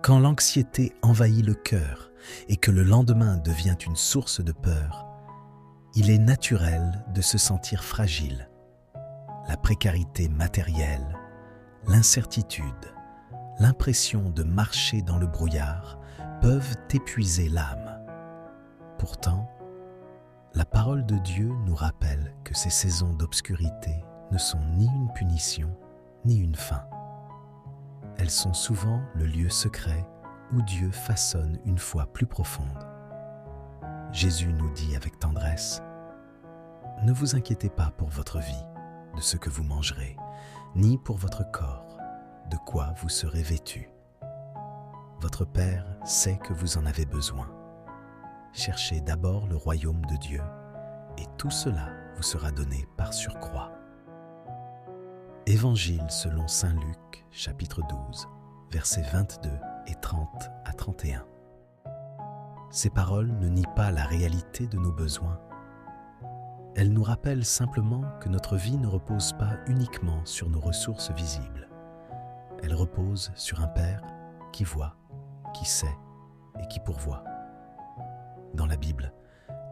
Quand l'anxiété envahit le cœur et que le lendemain devient une source de peur, il est naturel de se sentir fragile. La précarité matérielle, l'incertitude, l'impression de marcher dans le brouillard peuvent épuiser l'âme. Pourtant, la parole de Dieu nous rappelle que ces saisons d'obscurité ne sont ni une punition, ni une fin. Elles sont souvent le lieu secret où Dieu façonne une foi plus profonde. Jésus nous dit avec tendresse : « Ne vous inquiétez pas pour votre vie, de ce que vous mangerez, ni pour votre corps, de quoi vous serez vêtus. Votre Père sait que vous en avez besoin. Cherchez d'abord le royaume de Dieu, et tout cela vous sera donné par surcroît. » Évangile selon saint Luc, chapitre 12, versets 22 et 30 à 31. Ces paroles ne nient pas la réalité de nos besoins. Elles nous rappellent simplement que notre vie ne repose pas uniquement sur nos ressources visibles. Elle repose sur un Père qui voit, qui sait et qui pourvoit. Dans la Bible,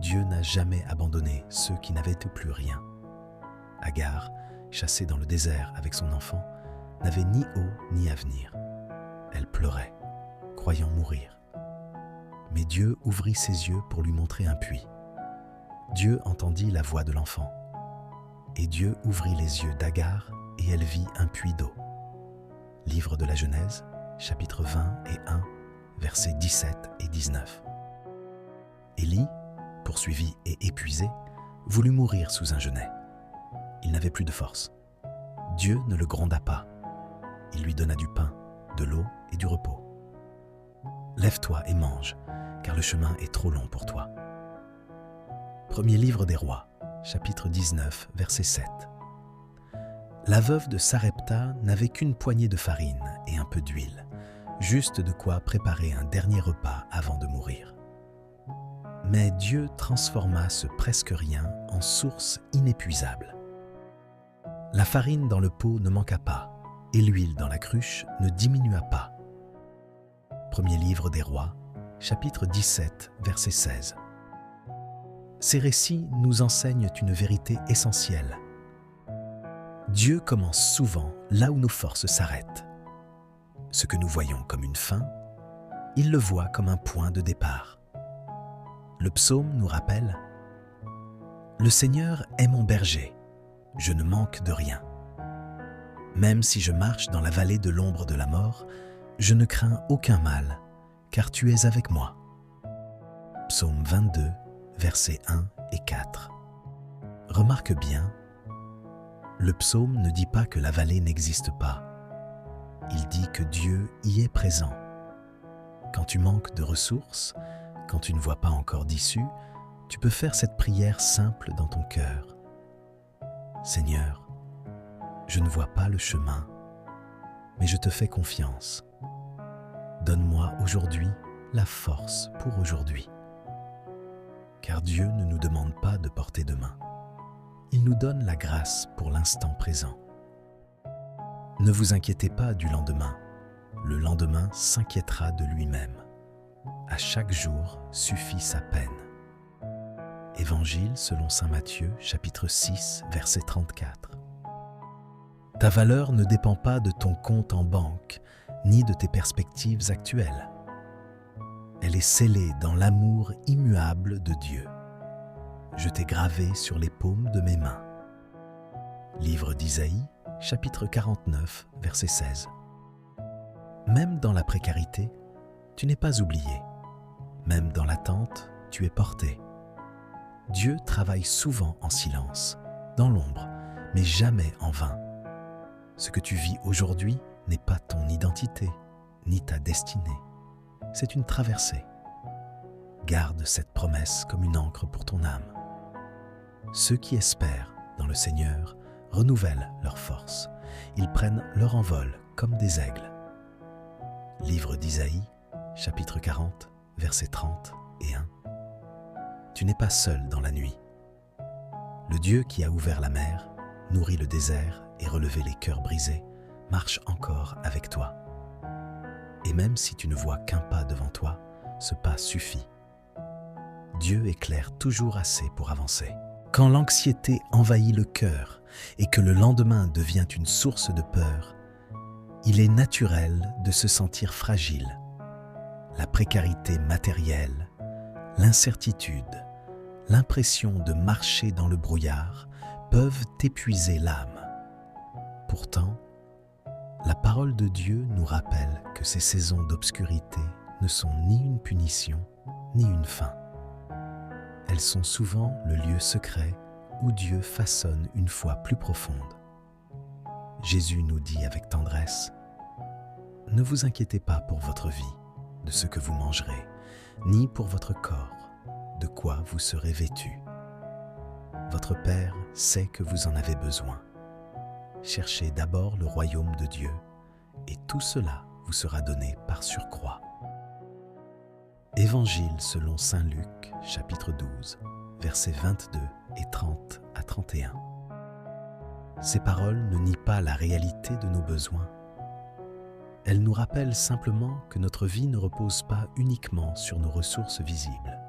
Dieu n'a jamais abandonné ceux qui n'avaient plus rien. Agar, chassée dans le désert avec son enfant, n'avait ni eau ni avenir. Elle pleurait, croyant mourir. Mais Dieu ouvrit ses yeux pour lui montrer un puits. Dieu entendit la voix de l'enfant. Et Dieu ouvrit les yeux d'Agar et elle vit un puits d'eau. Livre de la Genèse, chapitre 20 et 1, versets 17 et 19. Élie, poursuivi et épuisé, voulut mourir sous un genêt. Il n'avait plus de force. Dieu ne le gronda pas. Il lui donna du pain, de l'eau et du repos. « Lève-toi et mange, car le chemin est trop long pour toi. » Premier livre des rois, chapitre 19, verset 7. La veuve de Sarepta n'avait qu'une poignée de farine et un peu d'huile, juste de quoi préparer un dernier repas avant de mourir. Mais Dieu transforma ce presque rien en source inépuisable. La farine dans le pot ne manqua pas, et l'huile dans la cruche ne diminua pas. Premier livre des rois, chapitre 17, verset 16. Ces récits nous enseignent une vérité essentielle. Dieu commence souvent là où nos forces s'arrêtent. Ce que nous voyons comme une fin, il le voit comme un point de départ. Le psaume nous rappelle : « Le Seigneur est mon berger, je ne manque de rien. Même si je marche dans la vallée de l'ombre de la mort, je ne crains aucun mal, car tu es avec moi. » Psaume 22, versets 1 et 4. Remarque bien, le psaume ne dit pas que la vallée n'existe pas. Il dit que Dieu y est présent. Quand tu manques de ressources, quand tu ne vois pas encore d'issue, tu peux faire cette prière simple dans ton cœur. Seigneur, je ne vois pas le chemin, mais je te fais confiance. Donne-moi aujourd'hui la force pour aujourd'hui. Car Dieu ne nous demande pas de porter demain. Il nous donne la grâce pour l'instant présent. Ne vous inquiétez pas du lendemain. Le lendemain s'inquiétera de lui-même. À chaque jour suffit sa peine. Évangile selon saint Matthieu, chapitre 6, verset 34. Ta valeur ne dépend pas de ton compte en banque, ni de tes perspectives actuelles. Elle est scellée dans l'amour immuable de Dieu. Je t'ai gravé sur les paumes de mes mains. Livre d'Isaïe, chapitre 49, verset 16. Même dans la précarité, tu n'es pas oublié. Même dans l'attente, tu es porté. Dieu travaille souvent en silence, dans l'ombre, mais jamais en vain. Ce que tu vis aujourd'hui n'est pas ton identité, ni ta destinée. C'est une traversée. Garde cette promesse comme une ancre pour ton âme. Ceux qui espèrent dans le Seigneur renouvellent leurs forces. Ils prennent leur envol comme des aigles. Livre d'Isaïe, chapitre 40, versets 30 et 1. Tu n'es pas seul dans la nuit. Le Dieu qui a ouvert la mer, nourri le désert et relevé les cœurs brisés, marche encore avec toi. Et même si tu ne vois qu'un pas devant toi, ce pas suffit. Dieu éclaire toujours assez pour avancer. Quand l'anxiété envahit le cœur et que le lendemain devient une source de peur, il est naturel de se sentir fragile. La précarité matérielle, l'incertitude, l'impression de marcher dans le brouillard peuvent épuiser l'âme. Pourtant, la parole de Dieu nous rappelle que ces saisons d'obscurité ne sont ni une punition, ni une fin. Elles sont souvent le lieu secret où Dieu façonne une foi plus profonde. Jésus nous dit avec tendresse : « Ne vous inquiétez pas pour votre vie, de ce que vous mangerez, ni pour votre corps, de quoi vous serez vêtus. Votre Père sait que vous en avez besoin. Cherchez d'abord le royaume de Dieu, et tout cela vous sera donné par surcroît. » Évangile selon saint Luc, chapitre 12, versets 22 et 30 à 31. Ces paroles ne nient pas la réalité de nos besoins. Elles nous rappellent simplement que notre vie ne repose pas uniquement sur nos ressources visibles.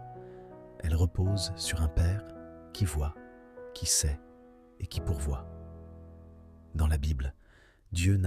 Elle repose sur un Père qui voit, qui sait et qui pourvoit. Dans la Bible, Dieu n'a